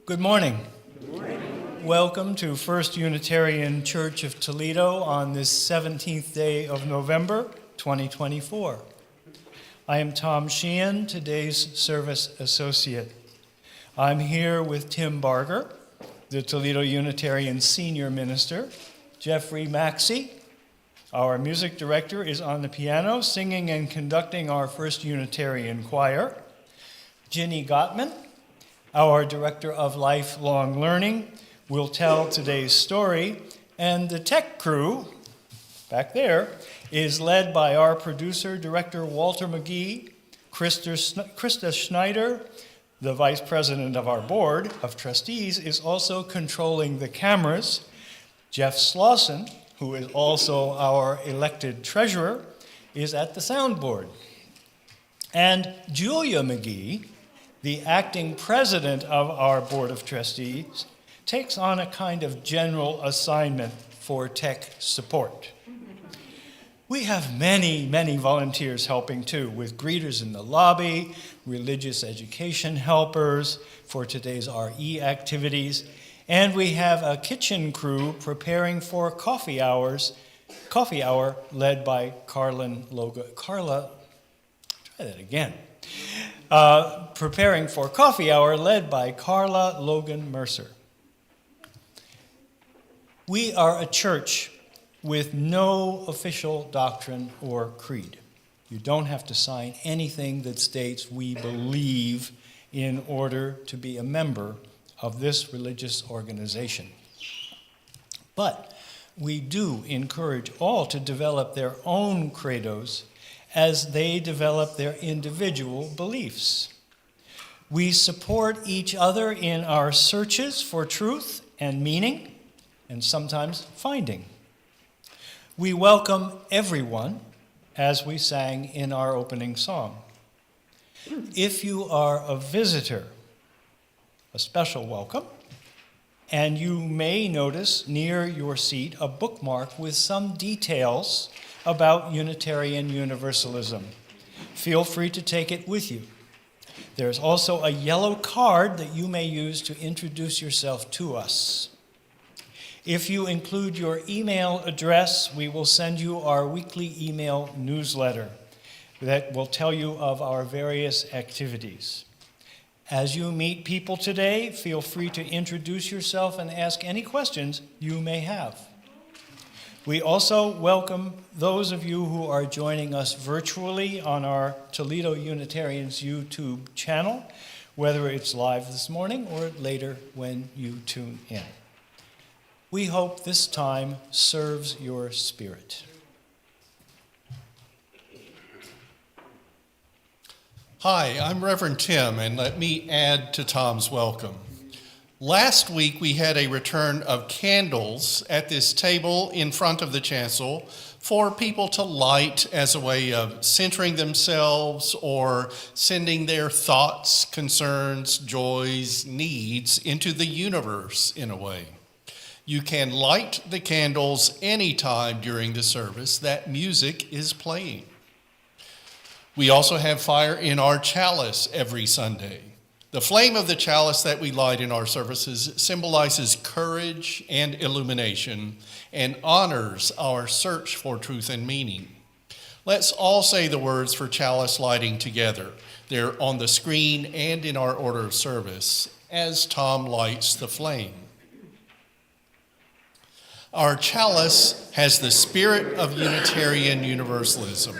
Good morning. Good morning. Welcome to First Unitarian Church of Toledo on this 17th day of November, 2024. I am Tom Sheehan, today's service associate. I'm here with Tim Barger, the Toledo Unitarian senior minister. Jeffrey Maxey, our music director, is on the piano, singing and conducting our First Unitarian choir. Ginny Gottman, our director of lifelong learning, will tell today's story, and the tech crew, back there, is led by our producer, director Walter McGee, Krista Schneider, the vice president of our board of trustees, is also controlling the cameras. Jeff Slauson, who is also our elected treasurer, is at the soundboard. And Julia McGee, the acting president of our board of trustees, takes on a kind of general assignment for tech support. We have many volunteers helping too, with greeters in the lobby, religious education helpers for today's RE activities, and we have a kitchen crew preparing for coffee hour led by preparing for coffee hour led by Carla Logan Mercer. We are a church with no official doctrine or creed. You don't have to sign anything that states we believe in order to be a member of this religious organization. But we do encourage all to develop their own credos as they develop their individual beliefs. We support each other in our searches for truth and meaning, and sometimes finding. We welcome everyone, as we sang in our opening song. If you are a visitor, a special welcome, and you may notice near your seat a bookmark with some details about Unitarian Universalism. Feel free to take it with you. There's also a yellow card that you may use to introduce yourself to us. If you include your email address, we will send you our weekly email newsletter that will tell you of our various activities. As you meet people today, feel free to introduce yourself and ask any questions you may have. We also welcome those of you who are joining us virtually on our Toledo Unitarians YouTube channel, whether it's live this morning or later when you tune in. We hope this time serves your spirit. Hi, I'm Reverend Tim, and let me add to Tom's welcome. Last week, we had a return of candles at this table in front of the chancel for people to light as a way of centering themselves or sending their thoughts, concerns, joys, needs into the universe in a way. You can light the candles anytime during the service that music is playing. We also have fire in our chalice every Sunday. The flame of the chalice that we light in our services symbolizes courage and illumination and honors our search for truth and meaning. Let's all say the words for chalice lighting together. They're on the screen and in our order of service as Tom lights the flame. Our chalice has the spirit of Unitarian Universalism.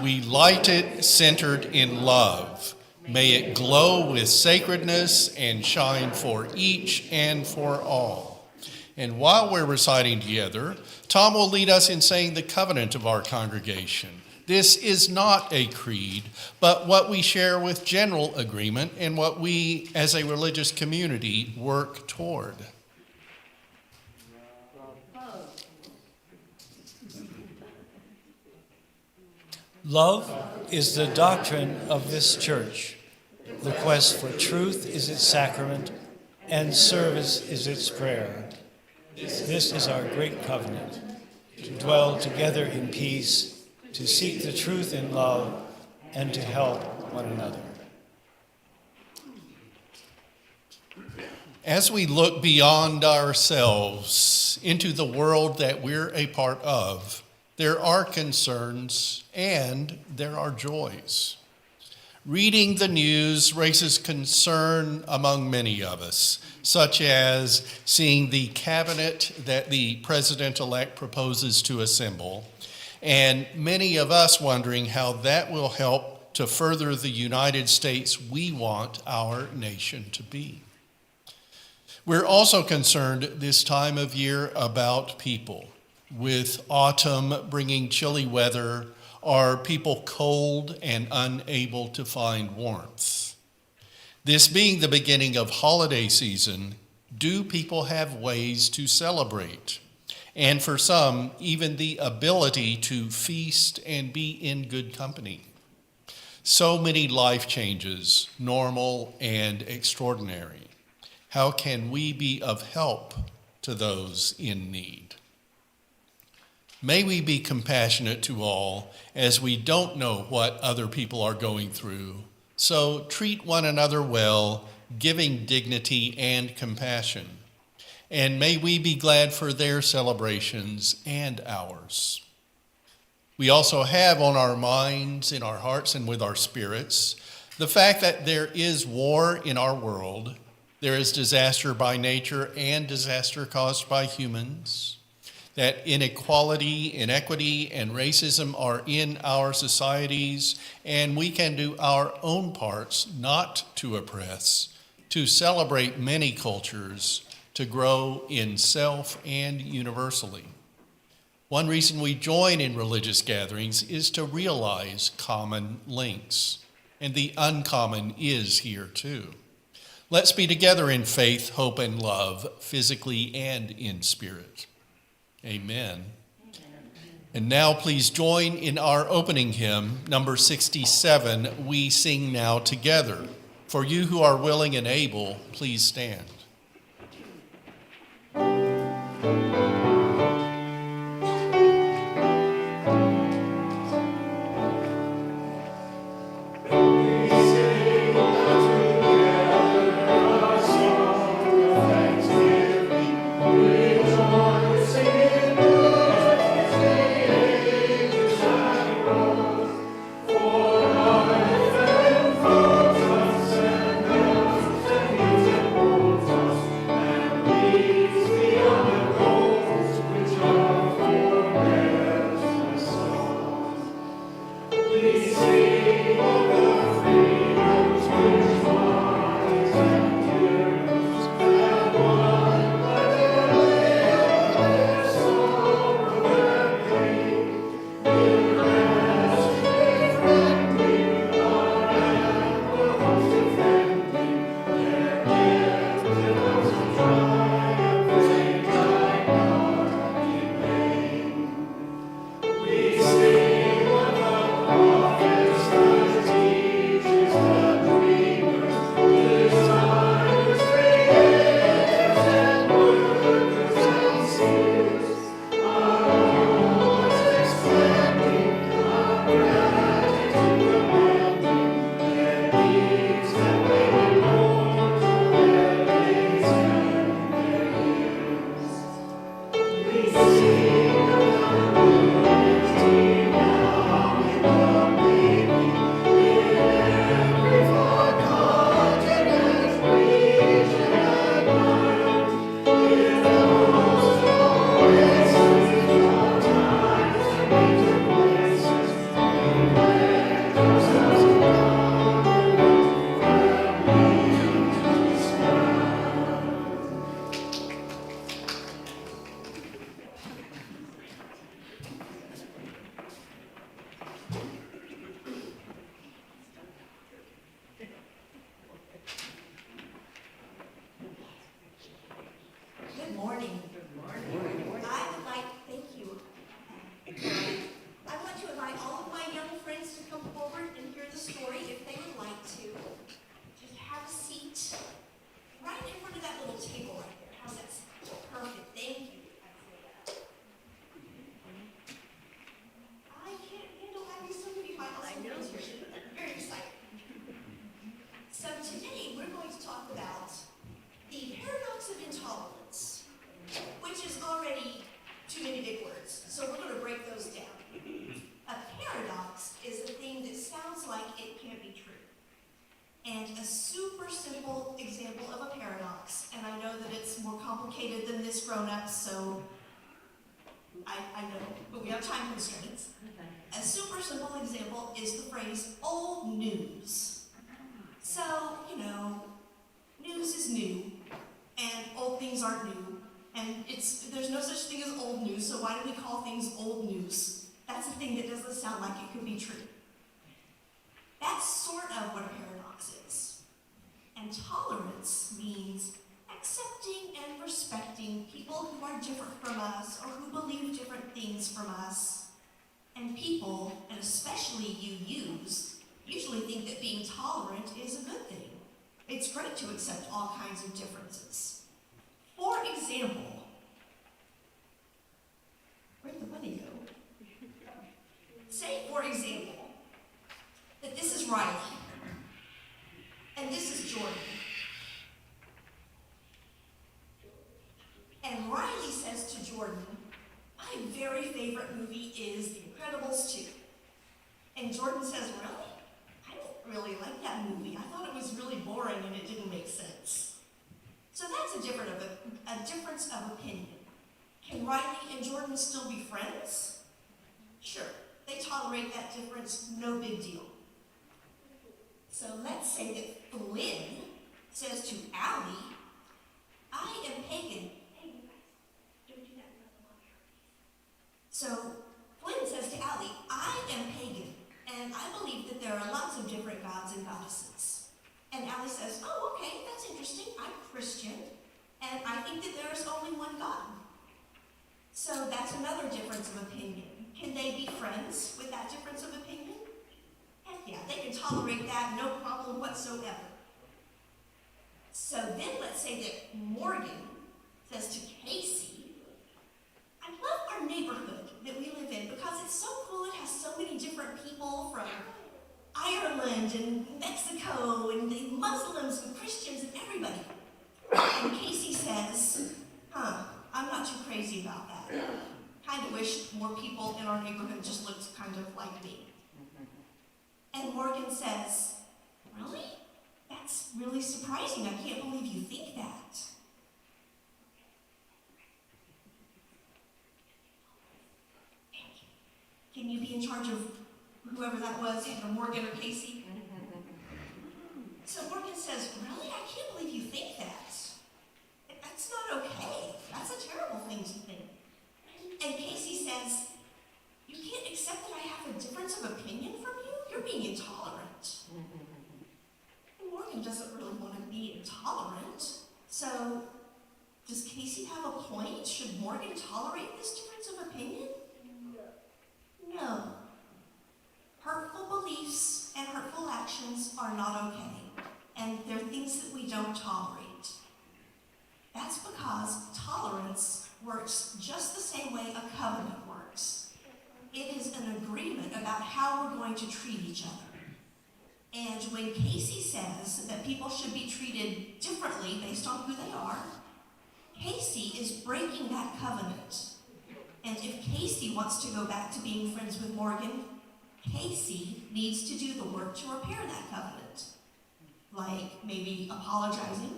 We light it centered in love. May it glow with sacredness and shine for each and for all. And while we're reciting together, Tom will lead us in saying the covenant of our congregation. This is not a creed, but what we share with general agreement and what we as a religious community work toward. Love is the doctrine of this church. The quest for truth is its sacrament, and service is its prayer. This is our great covenant, to dwell together in peace, to seek the truth in love, and to help one another. As we look beyond ourselves into the world that we're a part of, there are concerns and there are joys. Reading the news raises concern among many of us, such as seeing the cabinet that the president-elect proposes to assemble, and many of us wondering how that will help to further the United States we want our nation to be. We're also concerned this time of year about people, with autumn bringing chilly weather. Are people cold and unable to find warmth? This being the beginning of holiday season, do people have ways to celebrate? And for some, even the ability to feast and be in good company. So many life changes, normal and extraordinary. How can we be of help to those in need? May we be compassionate to all, as we don't know what other people are going through. So treat one another well, giving dignity and compassion. And may we be glad for their celebrations and ours. We also have on our minds, in our hearts, and with our spirits, the fact that there is war in our world. There is disaster by nature and disaster caused by humans. That inequality, inequity, and racism are in our societies, and we can do our own parts not to oppress, to celebrate many cultures, to grow in self and universally. One reason we join in religious gatherings is to realize common links, and the uncommon is here too. Let's be together in faith, hope, and love, physically and in spirit. Amen. And now please join in our opening hymn, number 67, We Sing Now Together. For you who are willing and able, please stand. So today we're going to talk about the paradox too many big words, so we're going to break those down. A paradox is a thing that sounds like it can't be true. And a super simple example of a paradox, and I know that it's more complicated than this, grown-ups, so I know, but we have time constraints. A super simple example is the phrase old news. So, you know, news is new, and old things aren't new, and there's no such thing as old news, so why do we call things old news? That's a thing that doesn't sound like it could be true. That's sort of what a paradox is. And tolerance means accepting and respecting people who are different from us or who believe different things from us. And people, and especially usually think that being tolerant is a good thing. It's great to accept all kinds of differences. For example, where'd the money go? Say, for example, that this is Riley, and this is Jordan. And Riley says to Jordan, my very favorite movie is The Incredibles 2. And Jordan says, really? I don't really like that movie. I thought it was really boring and it didn't make sense. So that's a difference of opinion. Can Riley and Jordan still be friends? Sure, they tolerate that difference, no big deal. So let's say that Flynn says to Allie, I am pagan. Hey, you guys, don't do that in the water. So Flynn says to Allie, I am pagan, and I believe that there are lots of different gods and goddesses. And Allie says, oh, okay, that's interesting. I'm Christian, and I think that there is only one God. So that's another difference of opinion. Can they be friends with that difference of opinion? Heck yeah, they can tolerate that, no problem whatsoever. So then let's say that Morgan says to Casey, I love our neighborhood that we live in because it's so cool. It has so many different people from Ireland and Mexico and the Muslims and Christians and everybody. And Casey says, I'm not too crazy about that. Kind of wish more people in our neighborhood just looked kind of like me. And Morgan says, really? That's really surprising. I can't believe you think that. Can you be in charge of whoever that was, either Morgan or Casey? So Morgan says, really? I can't believe you think that. That's not okay. That's a terrible thing to think. And Casey says, you can't accept that I have a difference of opinion from you? You're being intolerant. And Morgan doesn't really want to be intolerant. So, does Casey have a point? Should Morgan tolerate this difference of opinion? No. Hurtful beliefs and hurtful actions are not okay. And they're things that we don't tolerate. That's because tolerance works just the same way a covenant works. It is an agreement about how we're going to treat each other. And when Casey says that people should be treated differently based on who they are, Casey is breaking that covenant. And if Casey wants to go back to being friends with Morgan, Casey needs to do the work to repair that covenant. Like maybe apologizing,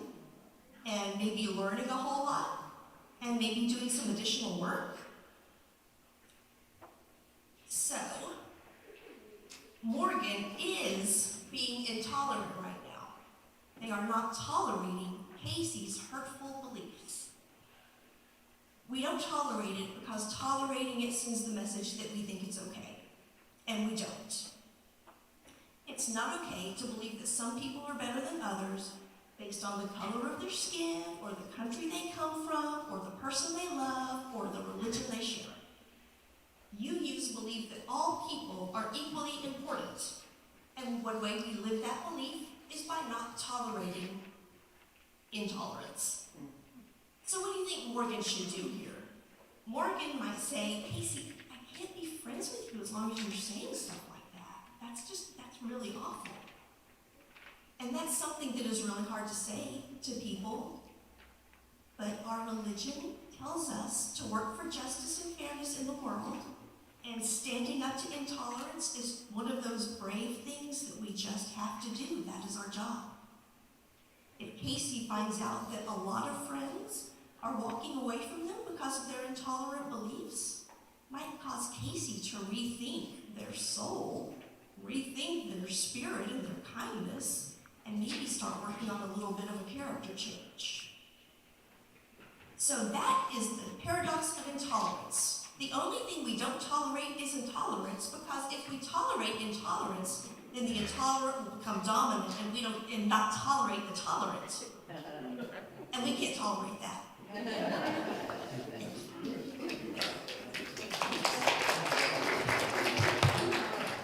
and maybe learning a whole lot, and maybe doing some additional work. So, Morgan is being intolerant right now. They are not tolerating Casey's hurtful beliefs. We don't tolerate it because tolerating it sends the message that we think it's okay, and we don't. It's not okay to believe that some people are better than others based on the color of their skin, or the country they come from, or the person they love, or the religion they share. UUs believe that all people are equally important, and one way we live that belief is by not tolerating intolerance. So what do you think Morgan should do here? Morgan might say, Casey, I can't be friends with you as long as you're saying stuff like that. That's really awful. And that's something that is really hard to say to people. but our religion tells us to work for justice and fairness in the world, and standing up to intolerance is one of those brave things that we just have to do. That is our job. If Casey finds out that a lot of friends are walking away from them because of their intolerant beliefs, might cause Casey to rethink their soul, rethink their spirit and their kindness, and maybe start working on a little bit of a character change. So that is the paradox of intolerance. The only thing we don't tolerate is intolerance, because if we tolerate intolerance, then the intolerant will become dominant, and not tolerate the tolerant. And we can't tolerate that.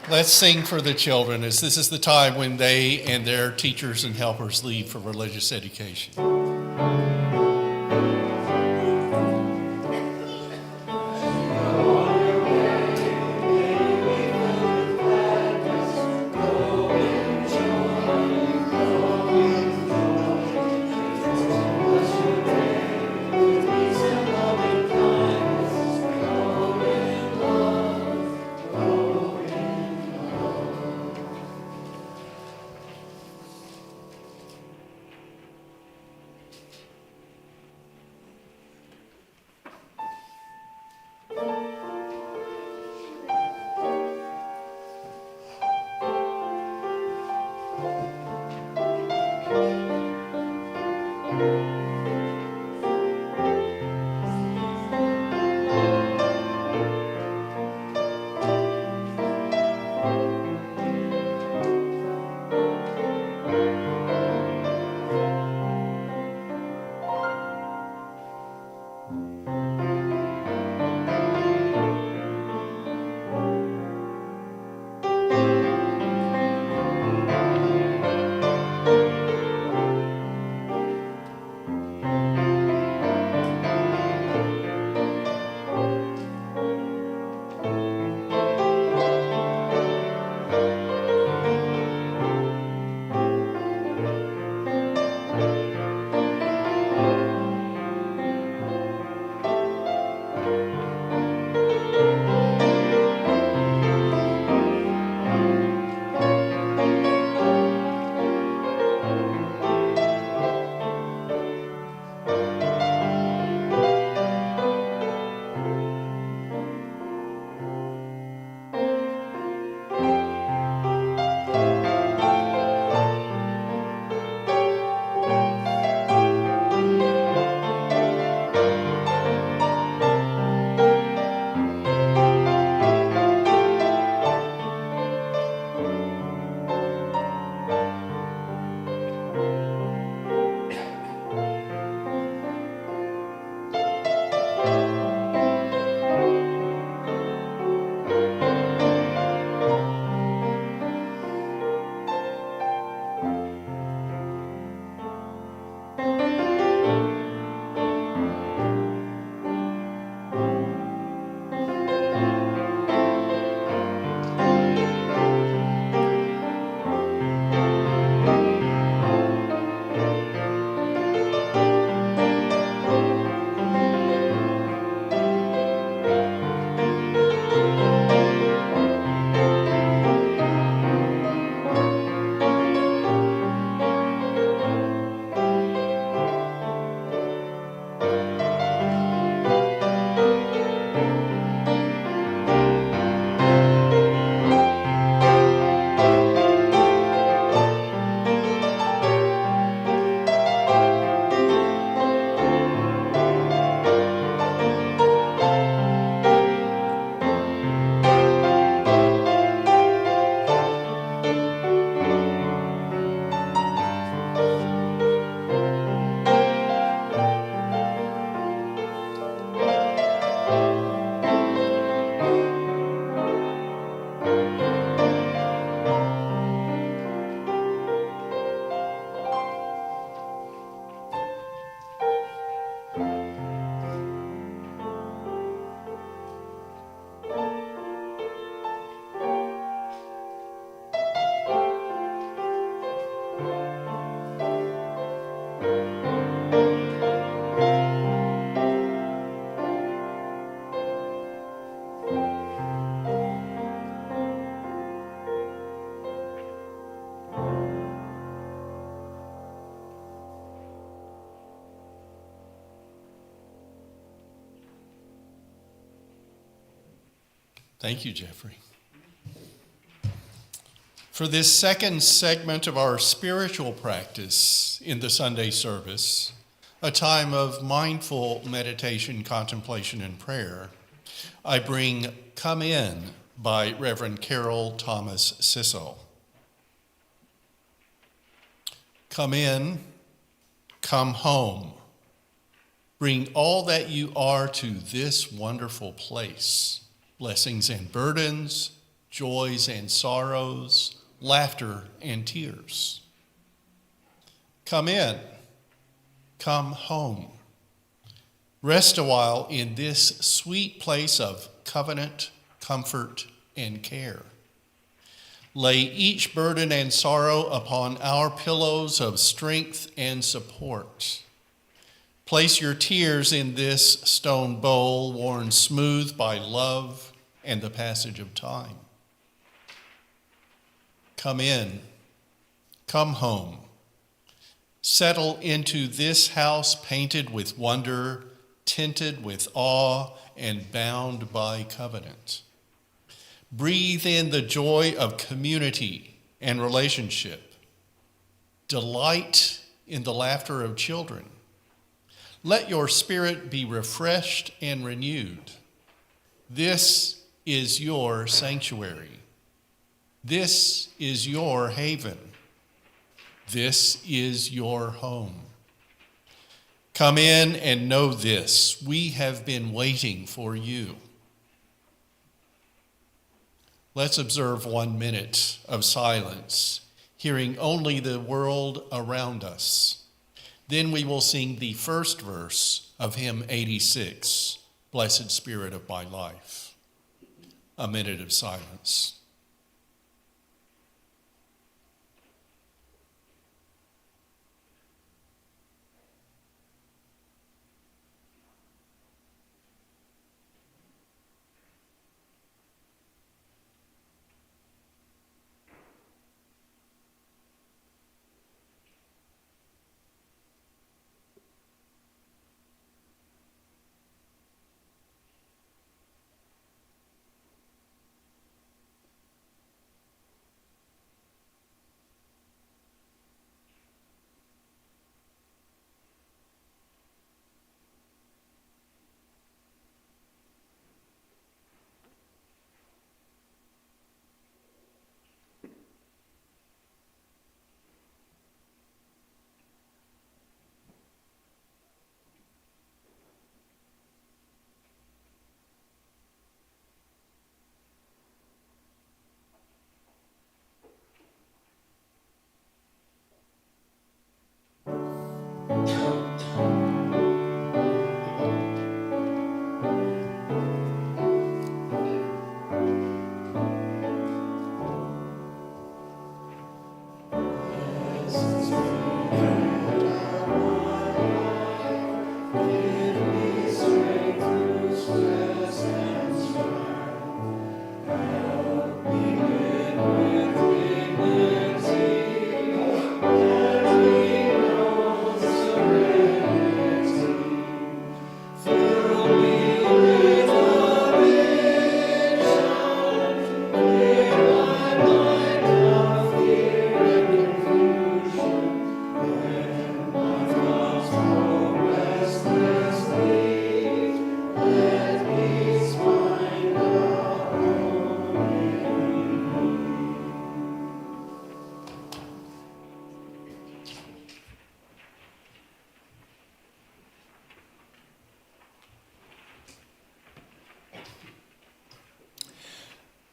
Let's sing for the children, as this is the time when they and their teachers and helpers leave for religious education. Thank you, Jeffrey. For this second segment of our spiritual practice in the Sunday service, a time of mindful meditation, contemplation, and prayer, I bring Come In by Reverend Carol Thomas Sissel. Come in, come home. Bring all that you are to this wonderful place. Blessings and burdens, joys and sorrows, laughter and tears. Come in, come home. Rest a while in this sweet place of covenant, comfort, and care. Lay each burden and sorrow upon our pillows of strength and support. Place your tears in this stone bowl worn smooth by love and the passage of time. Come in, come home. Settle into this house painted with wonder, tinted with awe, and bound by covenant. Breathe in the joy of community and relationship. Delight in the laughter of children. Let your spirit be refreshed and renewed. This is your sanctuary. This is your haven. This is your home. Come in and know this. We have been waiting for you. Let's observe 1 minute of silence, hearing only the world around us. Then we will sing the first verse of hymn 86, Blessed Spirit of my life. A minute of silence.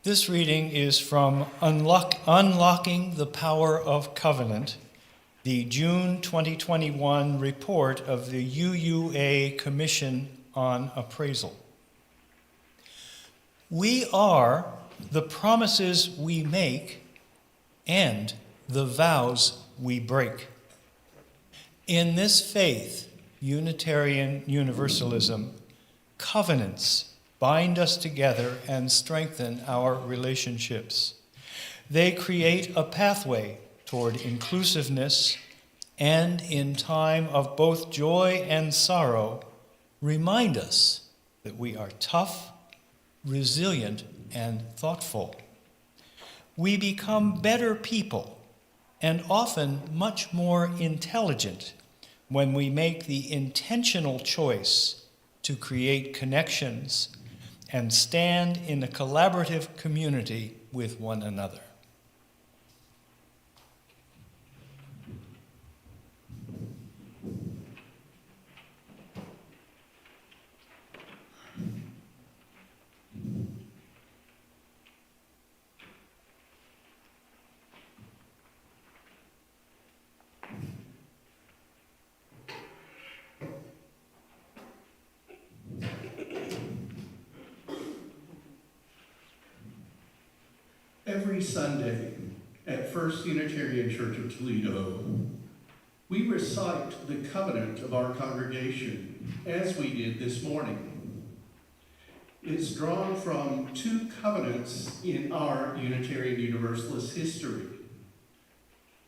This reading is from Unlocking the Power of Covenant, the June 2021 report of the UUA Commission on Appraisal. We are the promises we make and the vows we break. In this faith, Unitarian Universalism, covenants bind us together and strengthen our relationships. They create a pathway toward inclusiveness and, in time of both joy and sorrow, remind us that we are tough, resilient, and thoughtful. We become better people and often much more intelligent when we make the intentional choice to create connections and stand in a collaborative community with one another. Every Sunday at First Unitarian Church of Toledo, we recite the covenant of our congregation, as we did this morning. It's drawn from two covenants in our Unitarian Universalist history.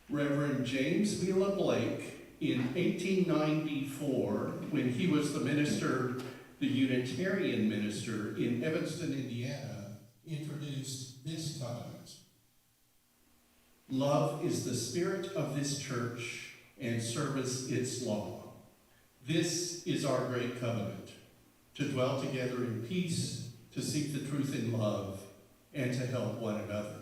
Reverend James Villa Blake, in 1894, when he was the Unitarian minister in Evanston, Indiana, introduced this covenant. Love is the spirit of this church, and service its law. This is our great covenant, to dwell together in peace, to seek the truth in love, and to help one another.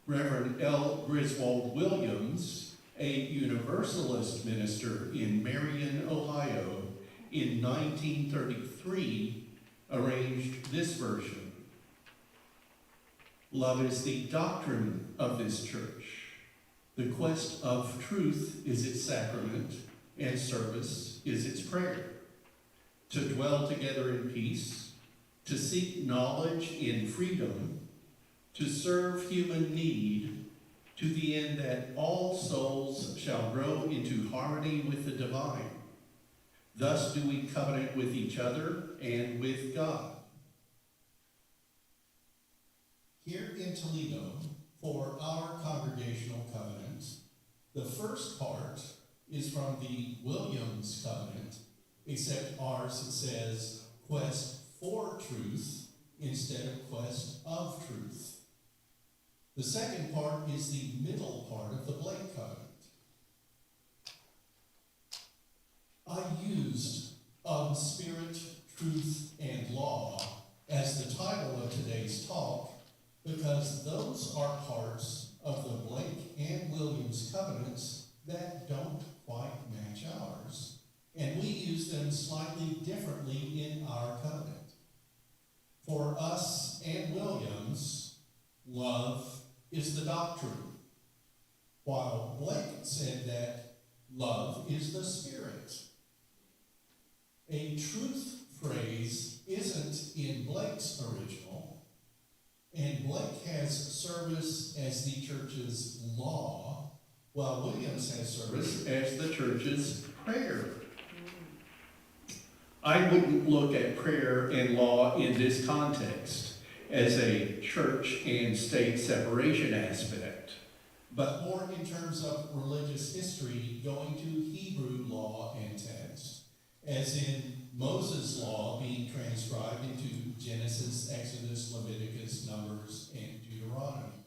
Reverend L. Griswold Williams, a Universalist minister in Marion, Ohio, in 1933, arranged this version. Love is the doctrine of this church. The quest of truth is its sacrament, and service is its prayer. To dwell together in peace, to seek knowledge in freedom, to serve human need, to the end that all souls shall grow into harmony with the divine. Thus do we covenant with each other and with God. Here in Toledo, for our congregational covenant, the first part is from the Williams covenant, except ours it says quest for truth instead of quest of truth. The second part is the middle part of the Blake covenant. I used Spirit, Truth, and Law as the title of today's talk because those are parts of the Blake and Williams covenants that don't quite match ours, and we use them slightly differently in our covenant. For us and Williams, love is the doctrine, while Blake said that love is the spirit. A truth phrase isn't in Blake's original, and Blake has service as the church's law, while Williams has service as the church's prayer. I wouldn't look at prayer and law in this context as a church and state separation aspect, but more in terms of religious history, going to Hebrew law and text, as in Moses' law being transcribed into Genesis, Exodus, Leviticus, Numbers, and Deuteronomy.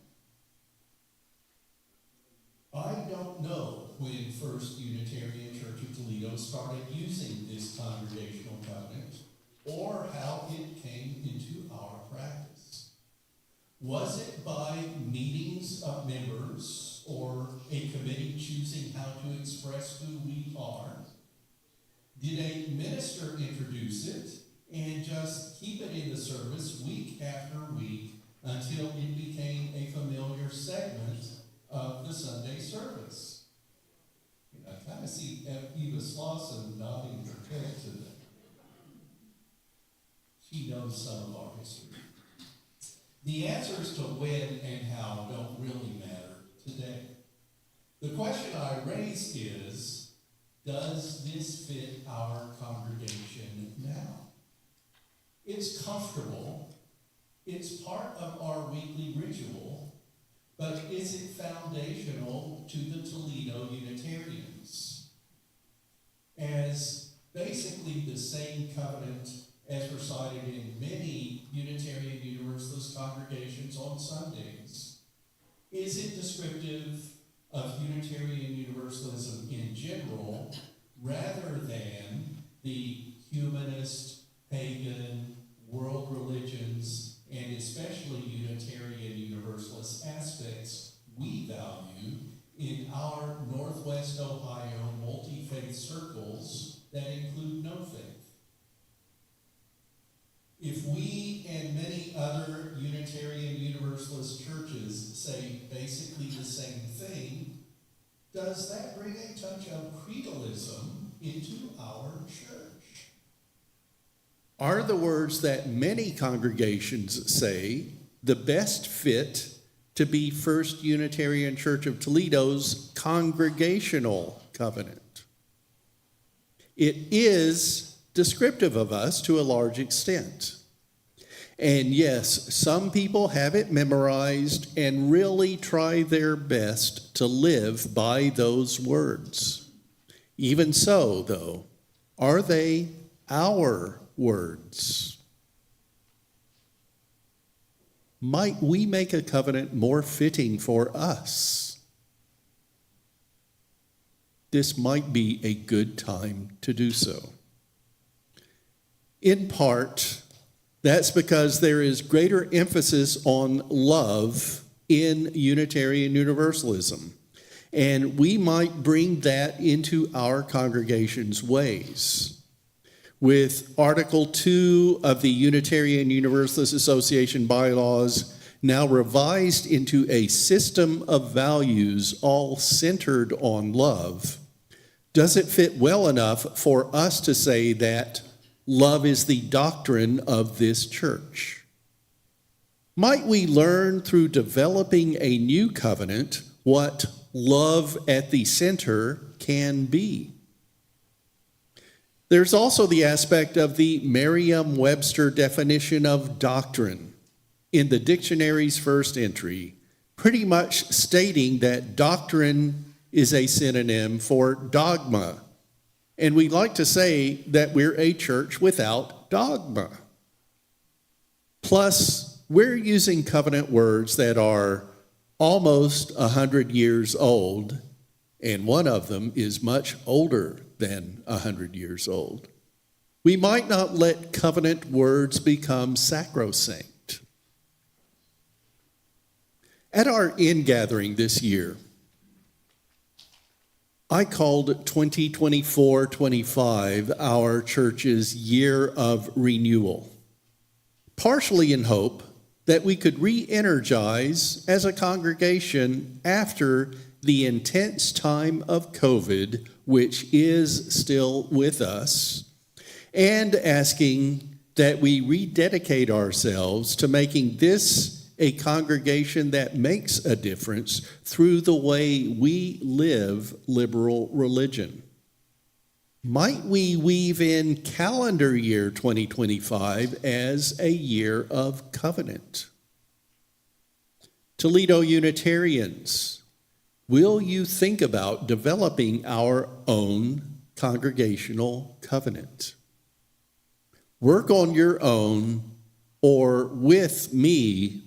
I don't know when First Unitarian Church of Toledo started using this congregational covenant or how it came into our practice. Was it by meetings of members or a committee choosing how to express who we are? Did a minister introduce it and just keep it in the service week after week until it became a familiar segment of the Sunday service? And I kind of see Eva Slauson nodding her head to that. She knows some of our history. The answers to when and how don't really matter today. The question I raise is, does this fit our congregation now? It's comfortable. It's part of our weekly ritual, but is it foundational to the Toledo Unitarians? As basically the same covenant as recited in many Unitarian Universalist congregations on Sundays? Is it descriptive of Unitarian Universalism in general, rather than the humanist, pagan, world religions, and especially Unitarian Universalist aspects we value in our Northwest Ohio multi-faith circles that include no faith? If we and many other Unitarian Universalist churches say basically the same thing, does that bring a touch of creedalism into our church? Are the words that many congregations say the best fit to be First Unitarian Church of Toledo's Congregational covenant? It is descriptive of us to a large extent. And yes, some people have it memorized and really try their best to live by those words. Even so, though, are they our words? Might we make a covenant more fitting for us? This might be a good time to do so. In part, that's because there is greater emphasis on love in Unitarian Universalism, and we might bring that into our congregation's ways. With Article 2 of the Unitarian Universalist Association bylaws now revised into a system of values all centered on love, does it fit well enough for us to say that love is the doctrine of this church? Might we learn through developing a new covenant what love at the center can be? There's also the aspect of the Merriam-Webster definition of doctrine in the dictionary's first entry, pretty much stating that doctrine is a synonym for dogma. And we like to say that we're a church without dogma. Plus, we're using covenant words that are almost 100 years old, and one of them is much older than 100 years old. We might not let covenant words become sacrosanct. At our ingathering this year, I called 2024-25 our church's year of renewal, partially in hope that we could re-energize as a congregation after the intense time of COVID, which is still with us, and asking that we rededicate ourselves to making this a congregation that makes a difference through the way we live liberal religion. Might we weave in calendar year 2025 as a year of covenant? Toledo Unitarians, will you think about developing our own congregational covenant? Work on your own or with me,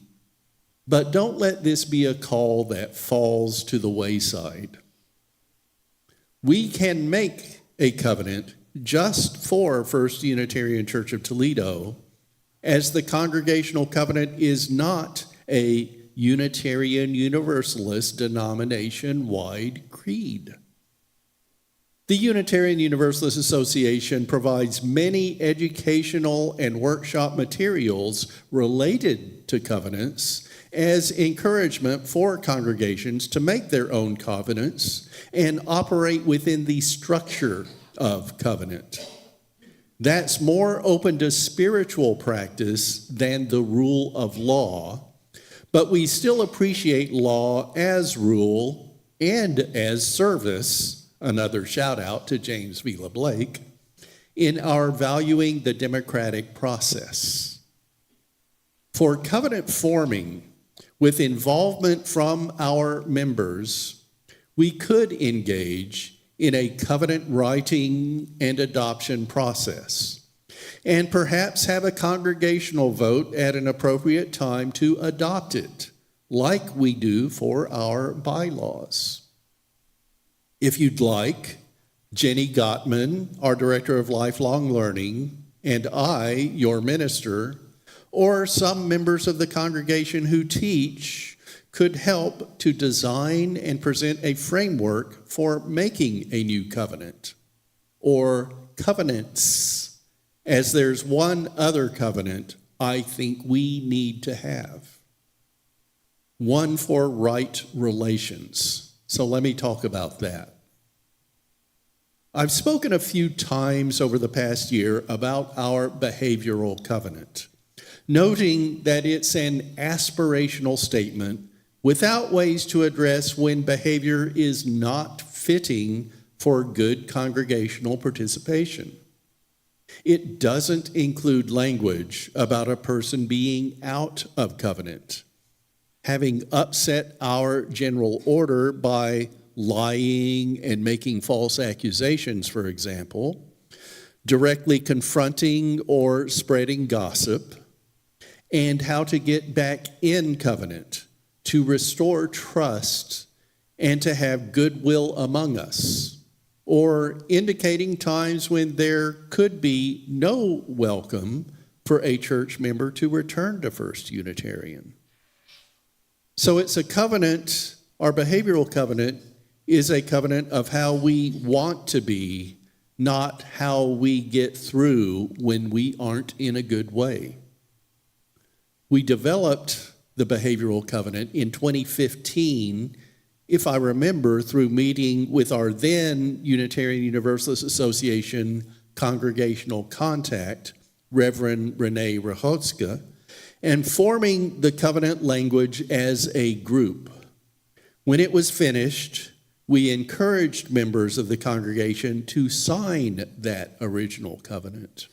but don't let this be a call that falls to the wayside. We can make a covenant just for First Unitarian Church of Toledo, as the Congregational covenant is not a Unitarian Universalist denomination-wide creed. The Unitarian Universalist Association provides many educational and workshop materials related to covenants as encouragement for congregations to make their own covenants and operate within the structure of covenant. That's more open to spiritual practice than the rule of law, but we still appreciate law as rule and as service, another shout out to James V. LeBlake, in our valuing the democratic process. For covenant forming, with involvement from our members, we could engage in a covenant writing and adoption process. and perhaps have a congregational vote at an appropriate time to adopt it, like we do for our bylaws. If you'd like, Jenny Gottman, our Director of Lifelong Learning, and I, your minister, or some members of the congregation who teach, could help to design and present a framework for making a new covenant, or covenants, as there's one other covenant I think we need to have. One for right relations. So let me talk about that. I've spoken a few times over the past year about our behavioral covenant, noting that it's an aspirational statement without ways to address when behavior is not fitting for good congregational participation. It doesn't include language about a person being out of covenant, having upset our general order by lying and making false accusations, for example, directly confronting or spreading gossip, and how to get back in covenant, to restore trust, and to have goodwill among us, or indicating times when there could be no welcome for a church member to return to First Unitarian. So it's a covenant, our behavioral covenant is a covenant of how we want to be, not how we get through when we aren't in a good way. We developed the behavioral covenant in 2015, if I remember, through meeting with our then Unitarian Universalist Association congregational contact, Reverend Renee Rachotska, and forming the covenant language as a group. When it was finished, we encouraged members of the congregation to sign that original covenant.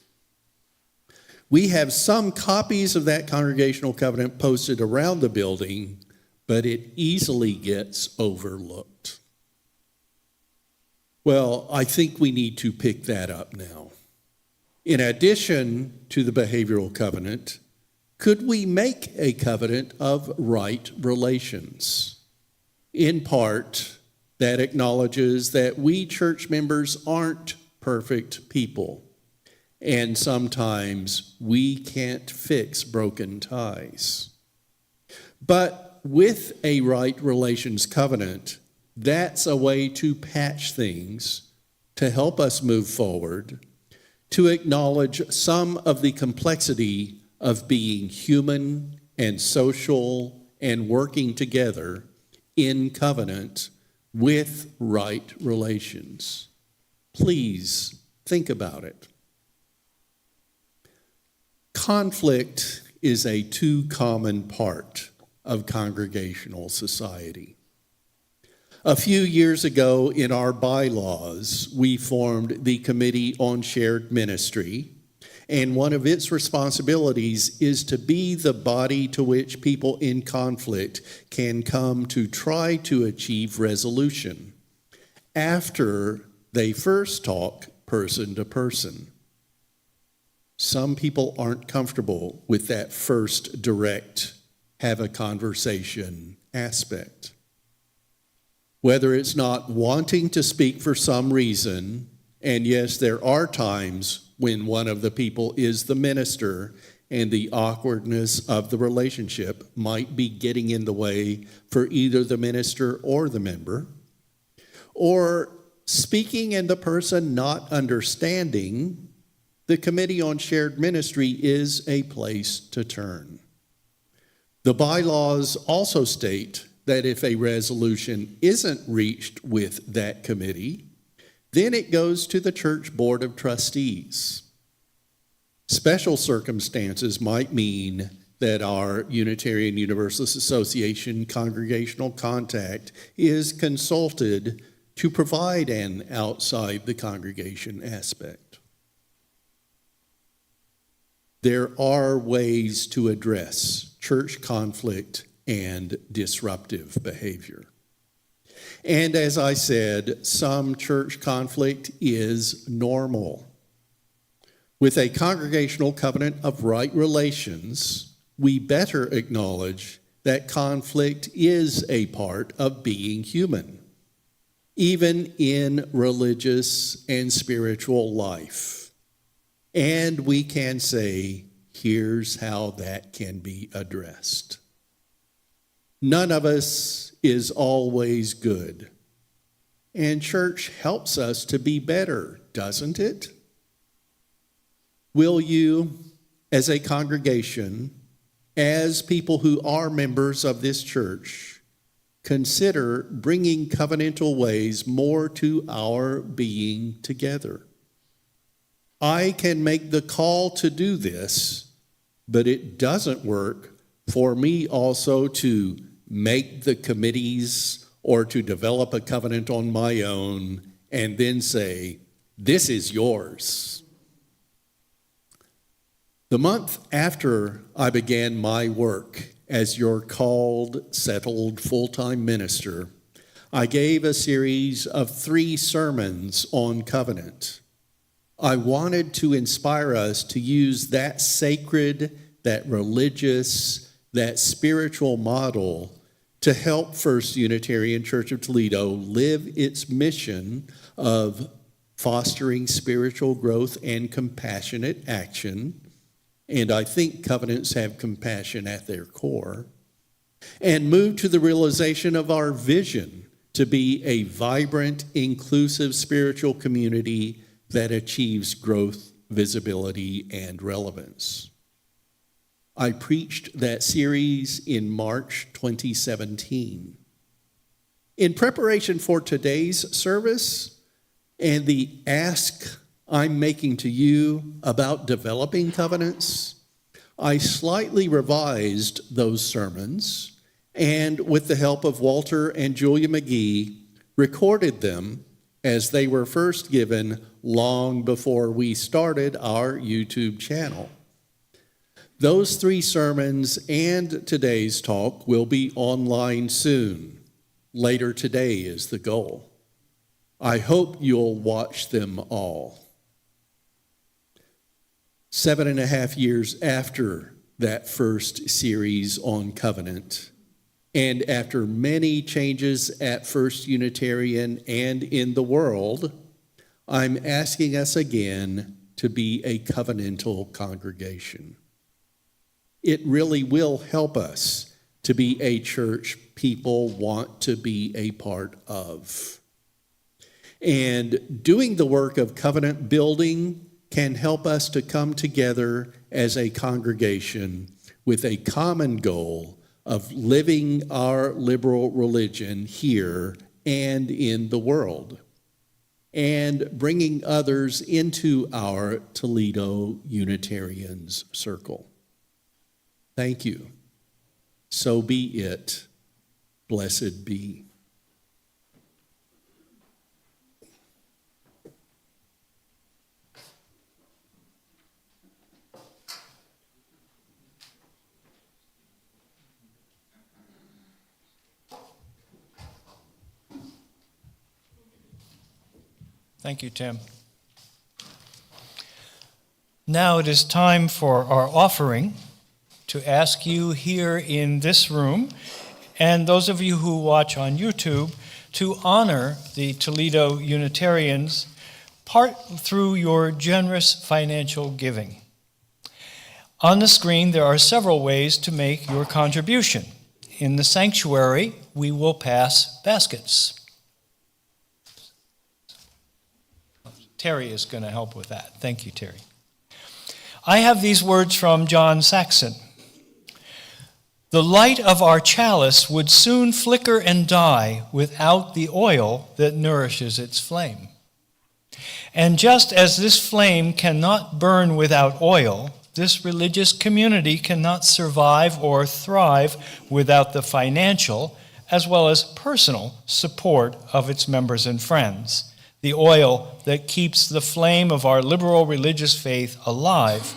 We have some copies of that congregational covenant posted around the building, but it easily gets overlooked. Well, I think we need to pick that up now. In addition to the behavioral covenant, could we make a covenant of right relations? In part, that acknowledges that we church members aren't perfect people, and sometimes we can't fix broken ties. But with a right relations covenant, that's a way to patch things, to help us move forward, to acknowledge some of the complexity of being human and social and working together in covenant with right relations. Please think about it. Conflict is a too common part of congregational society. A few years ago in our bylaws, we formed the Committee on Shared Ministry, and one of its responsibilities is to be the body to which people in conflict can come to try to achieve resolution after they first talk person to person. Some people aren't comfortable with that first direct have a conversation aspect. Whether it's not wanting to speak for some reason, and yes, there are times when one of the people is the minister and the awkwardness of the relationship might be getting in the way for either the minister or the member, or speaking and the person not understanding, the Committee on Shared Ministry is a place to turn. The bylaws also state that if a resolution isn't reached with that committee, then it goes to the church board of trustees. Special circumstances might mean that our Unitarian Universalist Association congregational contact is consulted to provide an outside the congregation aspect. There are ways to address church conflict and disruptive behavior. And as I said, some church conflict is normal. With a congregational covenant of right relations, we better acknowledge that conflict is a part of being human, even in religious and spiritual life. And we can say, here's how that can be addressed. None of us is always good, and church helps us to be better, doesn't it? Will you, as a congregation, as people who are members of this church, consider bringing covenantal ways more to our being together? I can make the call to do this, but it doesn't work for me also to make the committees or to develop a covenant on my own and then say, this is yours. The month after I began my work as your called, settled, full-time minister, I gave a series of 3 sermons on covenant. I wanted to inspire us to use that sacred, that religious, that spiritual model to help First Unitarian Church of Toledo live its mission of fostering spiritual growth and compassionate action. And I think covenants have compassion at their core, and move to the realization of our vision to be a vibrant, inclusive spiritual community that achieves growth, visibility, and relevance. I preached that series in March 2017. In preparation for today's service and the ask I'm making to you about developing covenants, I slightly revised those sermons and, with the help of Walter and Julia McGee, recorded them as they were first given long before we started our YouTube channel. Those 3 sermons and today's talk will be online soon. Later today is the goal. I hope you'll watch them all. 7.5 years after that first series on covenant, and after many changes at First Unitarian and in the world, I'm asking us again to be a covenantal congregation. It really will help us to be a church people want to be a part of. And doing the work of covenant building can help us to come together as a congregation with a common goal of living our liberal religion here and in the world, and bringing others into our Toledo Unitarians circle. Thank you. So be it. Blessed be. Thank you, Tim. Now it is time for our offering, to ask you here in this room, and those of you who watch on YouTube, to honor the Toledo Unitarians, part through your generous financial giving. On the screen, there are several ways to make your contribution. In the sanctuary, we will pass baskets. Terry is going to help with that. Thank you, Terry. I have these words from John Saxon. The light of our chalice would soon flicker and die without the oil that nourishes its flame. And just as this flame cannot burn without oil, this religious community cannot survive or thrive without the financial as well as personal support of its members and friends, the oil that keeps the flame of our liberal religious faith alive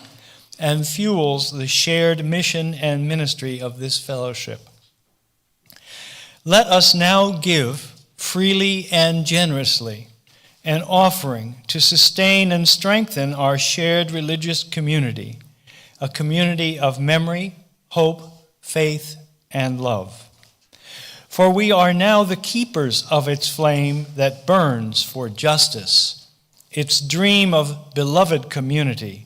and fuels the shared mission and ministry of this fellowship. Let us now give freely and generously, an offering to sustain and strengthen our shared religious community, a community of memory, hope, faith, and love. For we are now the keepers of its flame that burns for justice, its dream of beloved community,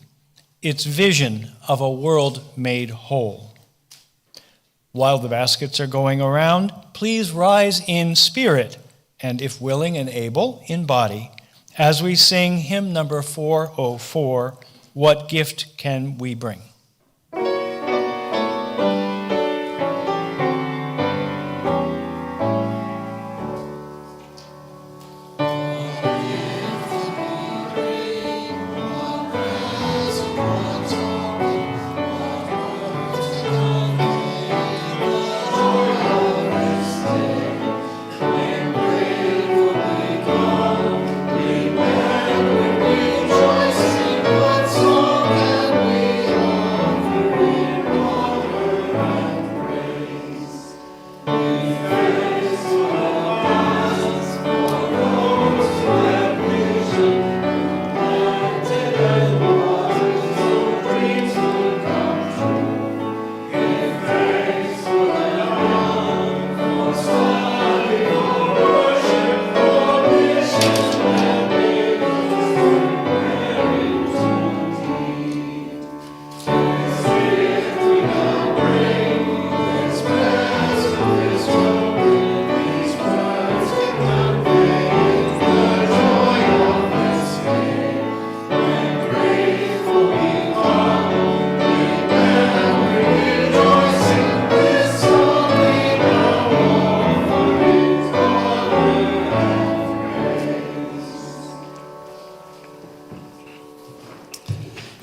its vision of a world made whole. While the baskets are going around, please rise in spirit, and if willing and able, in body, as we sing hymn number 404, What Gift Can We Bring?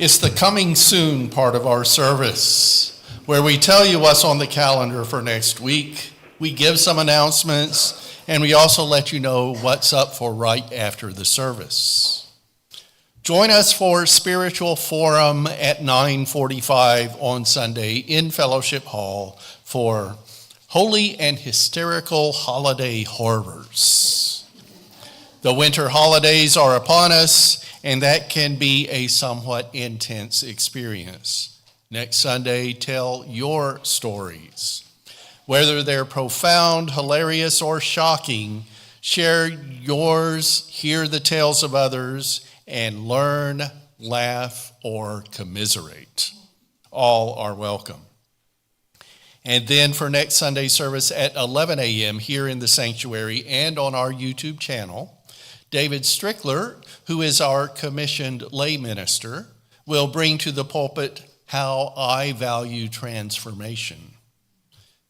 It's the coming soon part of our service, where we tell you what's on the calendar for next week. We give some announcements, and we also let you know what's up for right after the service. Join us for Spiritual Forum at 9:45 on Sunday in Fellowship Hall for Holy and Hysterical Holiday Horrors. The winter holidays are upon us, and that can be a somewhat intense experience. Next Sunday, tell your stories. Whether they're profound, hilarious, or shocking, share yours, hear the tales of others, and learn, laugh, or commiserate. All are welcome. And then for next Sunday service at 11 a.m. here in the sanctuary and on our YouTube channel, David Strickler, who is our commissioned lay minister, will bring to the pulpit How I Value Transformation.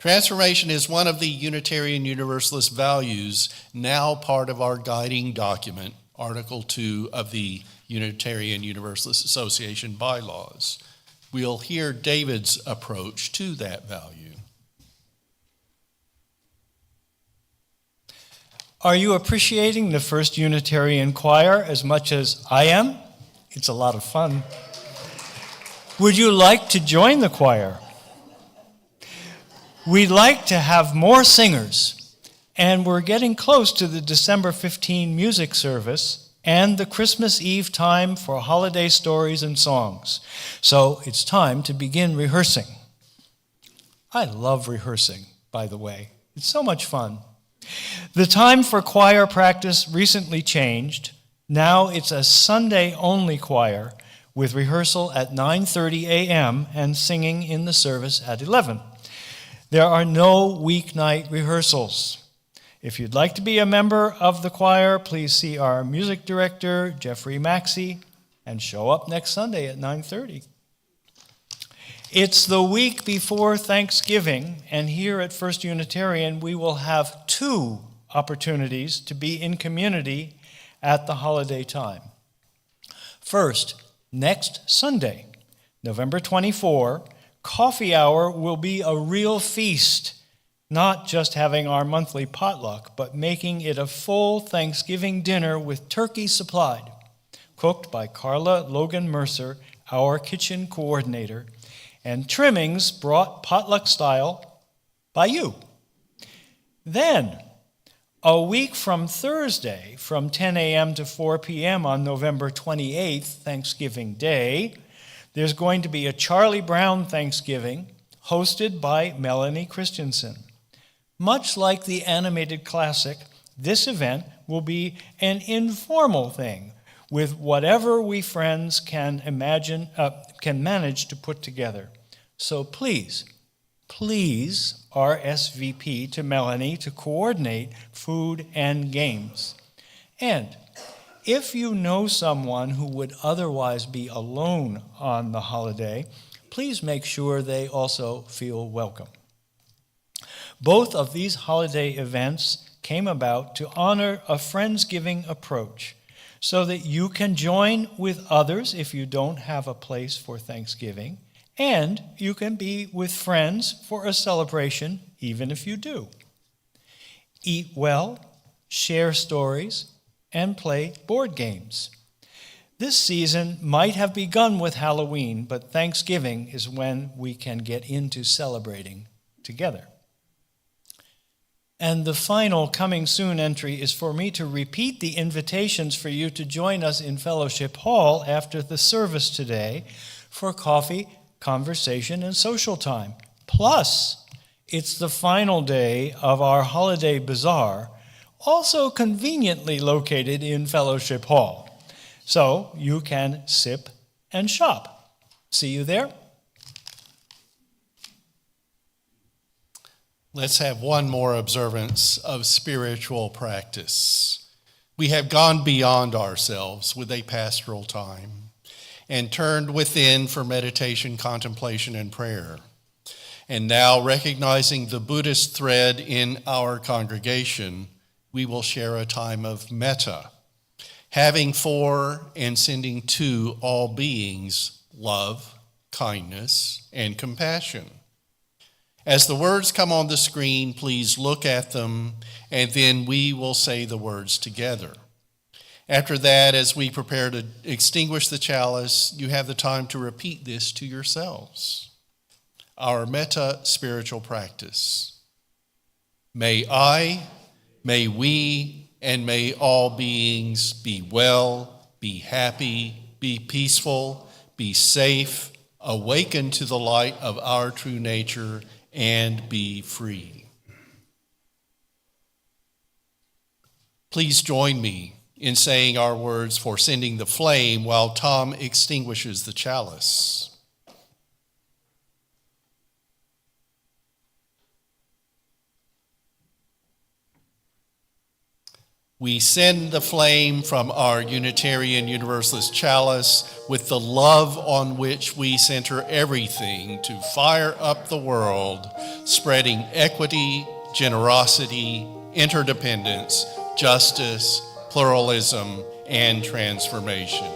Transformation is one of the Unitarian Universalist values, now part of our guiding document, Article 2 of the Unitarian Universalist Association bylaws. We'll hear David's approach to that value. Are you appreciating the First Unitarian Choir as much as I am? It's a lot of fun. Would you like to join the choir? We'd like to have more singers, and we're getting close to the December 15 music service and the Christmas Eve time for holiday stories and songs. So it's time to begin rehearsing. I love rehearsing, by the way. It's so much fun. The time for choir practice recently changed. Now it's a Sunday-only choir with rehearsal at 9:30 a.m. and singing in the service at 11. There are no weeknight rehearsals. If you'd like to be a member of the choir, please see our music director, Jeffrey Maxey, and show up next Sunday at 9:30. It's the week before Thanksgiving, and here at First Unitarian, we will have 2 opportunities to be in community at the holiday time. First, next Sunday, November 24, coffee hour will be a real feast, not just having our monthly potluck, but making it a full Thanksgiving dinner with turkey supplied, cooked by Carla Logan Mercer, our kitchen coordinator, and trimmings brought potluck style by you. Then, A week from Thursday, from 10 a.m. to 4 p.m. on November 28th, Thanksgiving Day, there's going to be a Charlie Brown Thanksgiving hosted by Melanie Christensen. Much like the animated classic, this event will be an informal thing with whatever we friends can manage to put together. So please RSVP to Melanie to coordinate food and games. And if you know someone who would otherwise be alone on the holiday, please make sure they also feel welcome. Both of these holiday events came about to honor a Friendsgiving approach so that you can join with others if you don't have a place for Thanksgiving, and you can be with friends for a celebration even if you do. Eat well, share stories, and play board games. This season might have begun with Halloween, but Thanksgiving is when we can get into celebrating together. And the final coming soon entry is for me to repeat the invitations for you to join us in Fellowship Hall after the service today for coffee, conversation, and social time. Plus, it's the final day of our holiday bazaar, also conveniently located in Fellowship Hall. So you can sip and shop. See you there. Let's have one more observance of spiritual practice. We have gone beyond ourselves with a pastoral time and turned within for meditation, contemplation, and prayer. And now, recognizing the Buddhist thread in our congregation, we will share a time of metta, having for and sending to all beings love, kindness, and compassion. As the words come on the screen, please look at them, and then we will say the words together. After that, as we prepare to extinguish the chalice, you have the time to repeat this to yourselves. Our metta spiritual practice. May I, may we, and may all beings be well, be happy, be peaceful, be safe, awaken to the light of our true nature, and be free. Please join me in saying our words for sending the flame while Tom extinguishes the chalice. We send the flame from our Unitarian Universalist chalice with the love on which we center everything to fire up the world, spreading equity, generosity, interdependence, justice, pluralism, and transformation.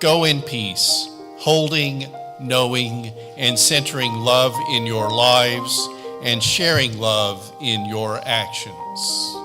Go in peace, holding, knowing, and centering love in your lives and sharing love in your actions.